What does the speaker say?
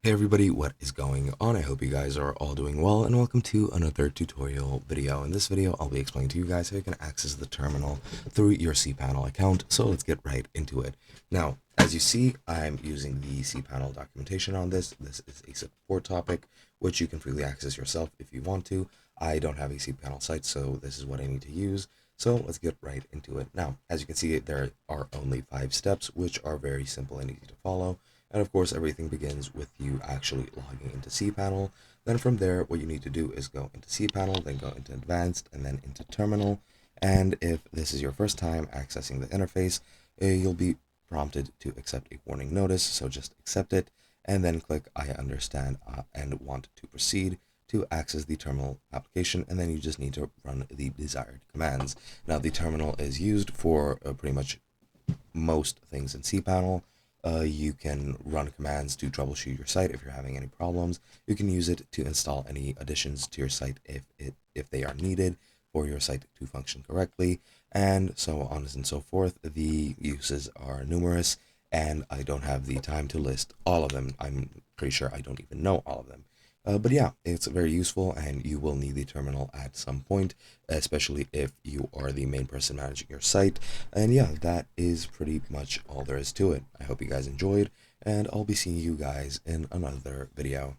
Hey everybody, what is going on? I hope you guys are all doing well, and welcome to another tutorial video. In this video, I'll be explaining to you guys how you can access the terminal through your cPanel account. So let's get right into it. Now, as you see, I'm using the cPanel documentation on this. This is a support topic, which you can freely access yourself if you want to. I don't have a cPanel site, so this is what I need to use. So let's get right into it. Now, as you can see, there are only 5 steps, which are very simple and easy to follow. And of course, everything begins with you actually logging into cPanel. Then from there, what you need to do is go into cPanel, then go into Advanced, and then into Terminal. And if this is your first time accessing the interface, you'll be prompted to accept a warning notice. So just accept it, and then click I understand and want to proceed to access the terminal application, and then you just need to run the desired commands. Now, the terminal is used for pretty much most things in cPanel. You can run commands to troubleshoot your site if you're having any problems. You can use it to install any additions to your site if they are needed for your site to function correctly, and so on and so forth. The uses are numerous, and I don't have the time to list all of them. I'm pretty sure I don't even know all of them. But yeah, it's very useful, and you will need the terminal at some point, especially if you are the main person managing your site. And yeah, that is pretty much all there is to it. I hope you guys enjoyed, and I'll be seeing you guys in another video.